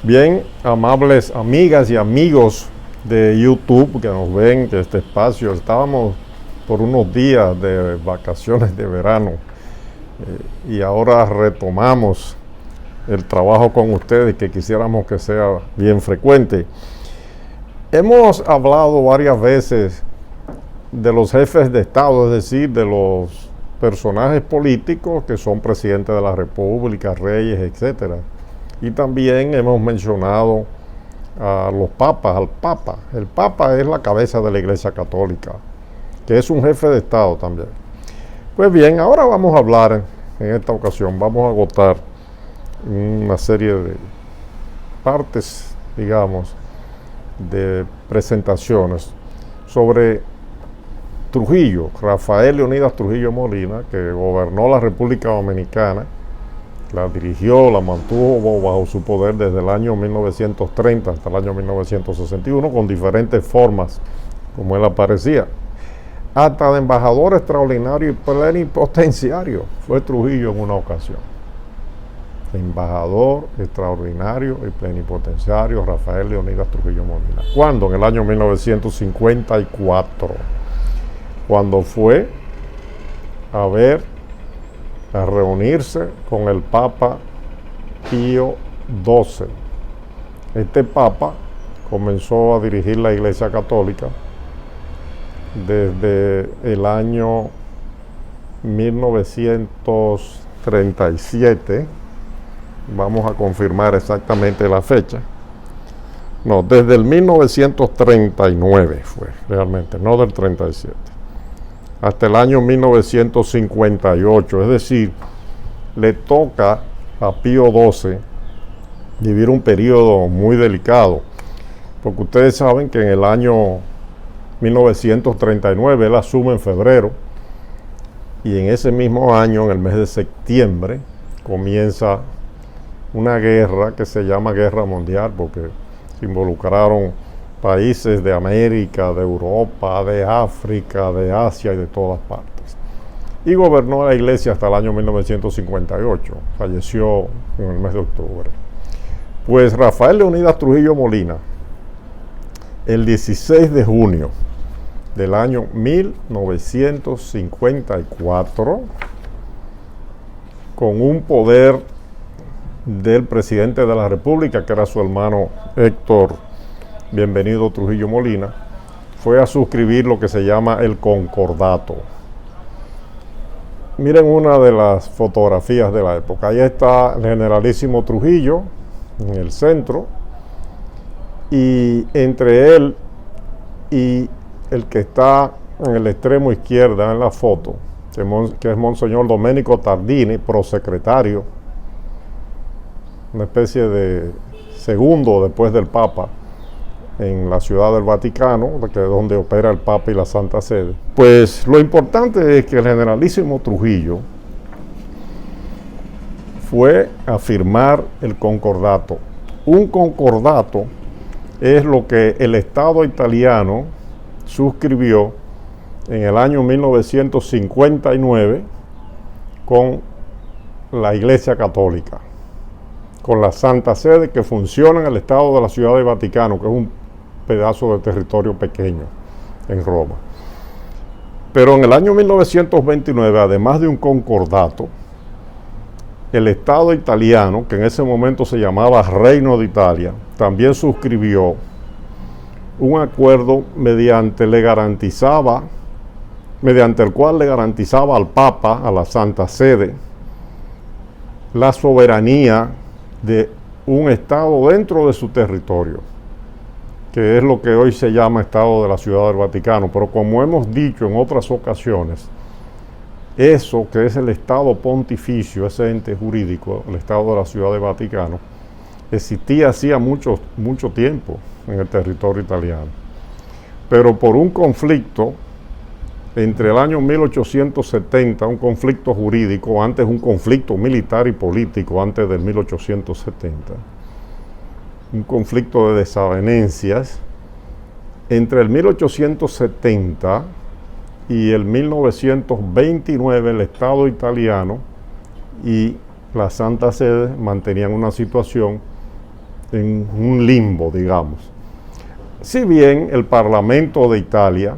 Bien, amables amigas y amigos de YouTube que nos ven de este espacio, estábamos por unos días de vacaciones de verano y ahora retomamos el trabajo con ustedes que quisiéramos que sea bien frecuente. Hemos hablado varias veces de los jefes de Estado, es decir, de los personajes políticos que son presidentes de la República, reyes, etcétera. Y también hemos mencionado a los papas, al Papa. El Papa es la cabeza de la Iglesia Católica, que es un jefe de Estado también. Pues bien, ahora vamos a hablar, en esta ocasión, vamos a agotar una serie de partes, digamos, de presentaciones sobre Trujillo, Rafael Leonidas Trujillo Molina, que gobernó la República Dominicana, la dirigió, la mantuvo bajo su poder desde el año 1930 hasta el año 1961, con diferentes formas, como él aparecía. Hasta de embajador extraordinario y plenipotenciario fue Trujillo en una ocasión. Embajador extraordinario y plenipotenciario Rafael Leonidas Trujillo Molina. ¿Cuándo? En el año 1954, cuando fue a reunirse con el Papa Pío XII. Este Papa comenzó a dirigir la Iglesia Católica desde el año 1937. Vamos a confirmar exactamente la fecha. No, desde el 1939 fue realmente, no del 37. Hasta el año 1958, es decir, le toca a Pío XII vivir un periodo muy delicado, porque ustedes saben que en el año 1939 él asume en febrero, y en ese mismo año, en el mes de septiembre, comienza una guerra que se llama Guerra Mundial, porque se involucraron países de América, de Europa, de África, de Asia y de todas partes. Y gobernó la iglesia hasta el año 1958. Falleció en el mes de octubre. Pues Rafael Leonidas Trujillo Molina, el 16 de junio del año 1954, con un poder del presidente de la República, que era su hermano Héctor Bienvenido Trujillo Molina, fue a suscribir lo que se llama el concordato. Miren una de las fotografías de la época. Ahí está el generalísimo Trujillo en el centro, y entre él y el que está en el extremo izquierda en la foto, que es Monseñor Domenico Tardini, prosecretario, una especie de segundo después del Papa en la Ciudad del Vaticano, que es donde opera el Papa y la Santa Sede. Pues lo importante es que el generalísimo Trujillo fue a firmar el concordato. Un concordato es lo que el Estado italiano suscribió en el año 1959 con la Iglesia Católica, con la Santa Sede, que funciona en el Estado de la Ciudad del Vaticano, que es un pedazo de territorio pequeño en Roma. Pero en el año 1929, además de un concordato, el Estado italiano, que en ese momento se llamaba Reino de Italia, también suscribió un acuerdo mediante el cual le garantizaba al Papa, a la Santa Sede, la soberanía de un Estado dentro de su territorio, que es lo que hoy se llama Estado de la Ciudad del Vaticano. Pero como hemos dicho en otras ocasiones, eso que es el Estado pontificio, ese ente jurídico, el Estado de la Ciudad del Vaticano, existía hacía mucho tiempo en el territorio italiano. Pero por un conflicto entre el año 1870, un conflicto jurídico, antes un conflicto militar y político, antes del 1870, un conflicto de desavenencias, entre el 1870 y el 1929 el Estado italiano y la Santa Sede mantenían una situación en un limbo, digamos. Si bien el Parlamento de Italia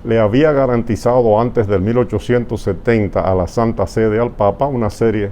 le había garantizado antes del 1870 a la Santa Sede, al Papa, una serie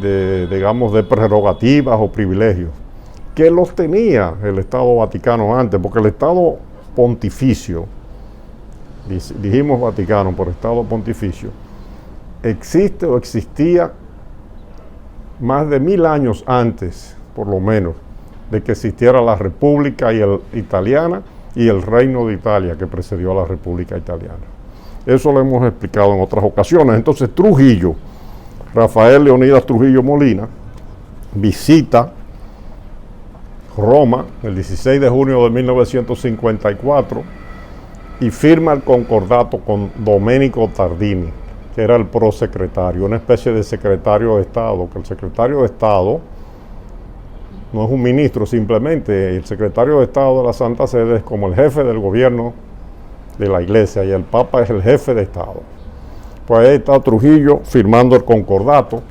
de, digamos, de prerrogativas o privilegios que los tenía el Estado Vaticano antes, porque el Estado Pontificio, dijimos Vaticano por Estado Pontificio, existe o existía más de 1000 años antes, por lo menos, de que existiera la República Italiana y el Reino de Italia que precedió a la República Italiana. Eso lo hemos explicado en otras ocasiones. Entonces Trujillo, Rafael Leonidas Trujillo Molina, visita Roma el 16 de junio de 1954 y firma el concordato con Domenico Tardini, que era el prosecretario, una especie de secretario de Estado, que el secretario de Estado no es un ministro simplemente, el secretario de Estado de la Santa Sede es como el jefe del gobierno de la Iglesia y el Papa es el jefe de Estado. Pues ahí está Trujillo firmando el concordato.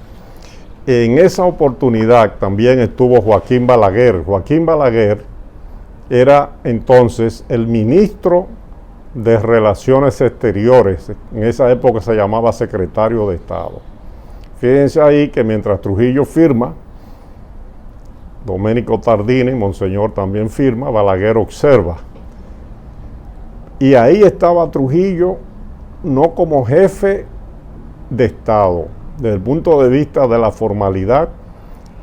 En esa oportunidad también estuvo Joaquín Balaguer. Joaquín Balaguer era entonces el ministro de Relaciones Exteriores. En esa época se llamaba secretario de Estado. Fíjense ahí que mientras Trujillo firma, Domenico Tardini, Monseñor, también firma, Balaguer observa. Y ahí estaba Trujillo no como jefe de Estado, desde el punto de vista de la formalidad,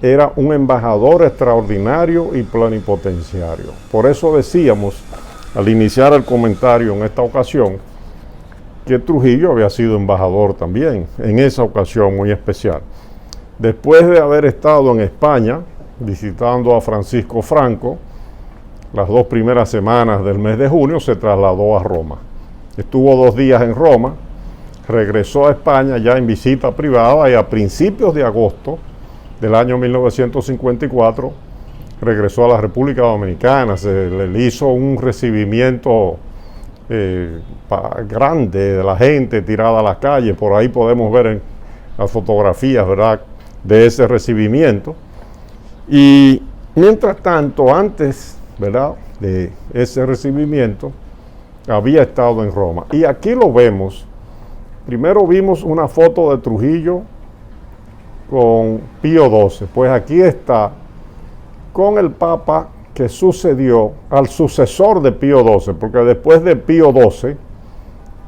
era un embajador extraordinario y plenipotenciario. Por eso decíamos, al iniciar el comentario en esta ocasión, que Trujillo había sido embajador también, en esa ocasión muy especial. Después de haber estado en España, visitando a Francisco Franco, las 2 primeras semanas del mes de junio se trasladó a Roma. Estuvo 2 días en Roma, regresó a España ya en visita privada y a principios de agosto del año 1954 regresó a la República Dominicana. Se le hizo un recibimiento grande de la gente tirada a las calles. Por ahí podemos ver en las fotografías, ¿verdad?, de ese recibimiento. Y mientras tanto, antes, ¿verdad?, de ese recibimiento, había estado en Roma. Y aquí lo vemos. Primero vimos una foto de Trujillo con Pío XII. Pues aquí está con el Papa que sucedió al sucesor de Pío XII, porque después de Pío XII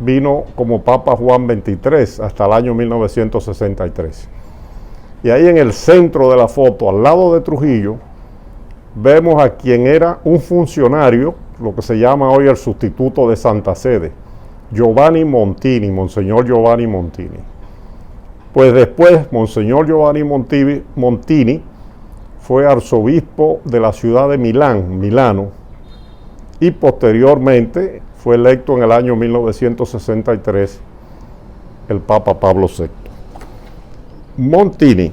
vino como Papa Juan XXIII hasta el año 1963. Y ahí en el centro de la foto, al lado de Trujillo, vemos a quien era un funcionario, lo que se llama hoy el sustituto de Santa Sede, Giovanni Montini, Monseñor Giovanni Montini. Pues después, Monseñor Giovanni Montini fue arzobispo de la ciudad de Milano, y posteriormente fue electo en el año 1963 el Papa Pablo VI. Montini,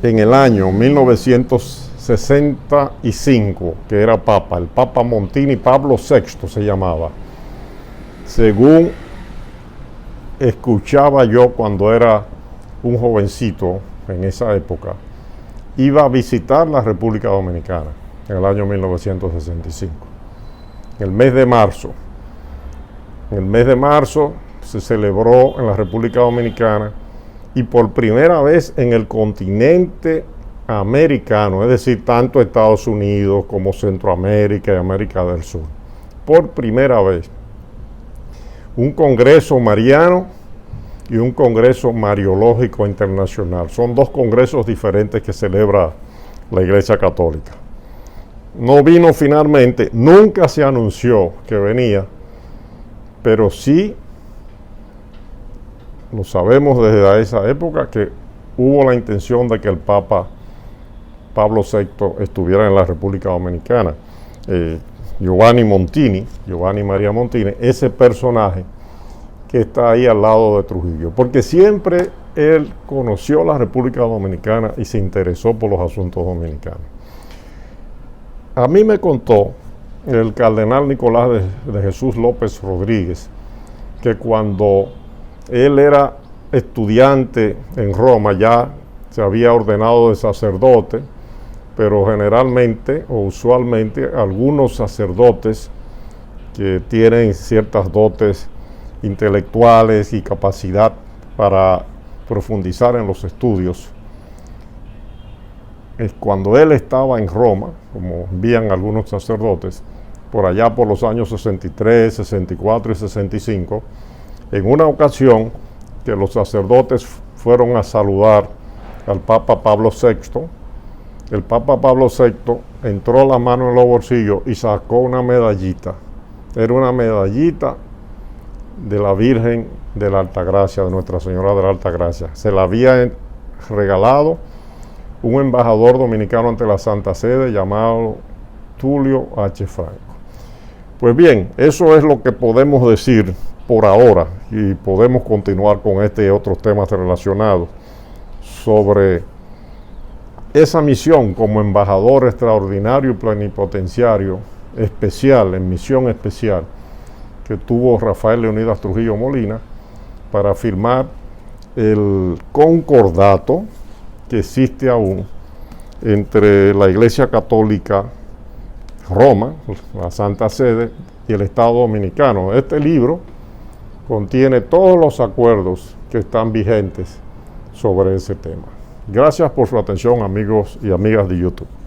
en el año 1965, que era Papa, el Papa Montini Pablo VI se llamaba, según escuchaba yo cuando era un jovencito en esa época, iba a visitar la República Dominicana en el año 1965, en el mes de marzo. En el mes de marzo se celebró en la República Dominicana y por primera vez en el continente americano, es decir, tanto Estados Unidos como Centroamérica y América del Sur, por primera vez, un congreso mariano y un congreso mariológico internacional. Son 2 congresos diferentes que celebra la Iglesia Católica. No vino finalmente, nunca se anunció que venía, pero sí lo sabemos desde esa época que hubo la intención de que el Papa Pablo VI estuviera en la República Dominicana. Giovanni María Montini, ese personaje que está ahí al lado de Trujillo, porque siempre él conoció la República Dominicana y se interesó por los asuntos dominicanos. A mí me contó el cardenal Nicolás de Jesús López Rodríguez que cuando él era estudiante en Roma, ya se había ordenado de sacerdote, pero generalmente o usualmente algunos sacerdotes que tienen ciertas dotes intelectuales y capacidad para profundizar en los estudios. Cuando él estaba en Roma, como envían algunos sacerdotes, por allá por los años 63, 64 y 65, en una ocasión que los sacerdotes fueron a saludar al Papa Pablo VI, el Papa Pablo VI entró la mano en los bolsillos y sacó una medallita. Era una medallita de la Virgen de la Altagracia, de Nuestra Señora de la Altagracia. Se la había regalado un embajador dominicano ante la Santa Sede llamado Tulio H. Franco. Pues bien, eso es lo que podemos decir por ahora y podemos continuar con este y otros temas relacionados sobre esa misión como embajador extraordinario y plenipotenciario especial, en misión especial, que tuvo Rafael Leonidas Trujillo Molina para firmar el concordato que existe aún entre la Iglesia Católica Roma, la Santa Sede, y el Estado Dominicano. Este libro contiene todos los acuerdos que están vigentes sobre ese tema. Gracias por su atención, amigos y amigas de YouTube.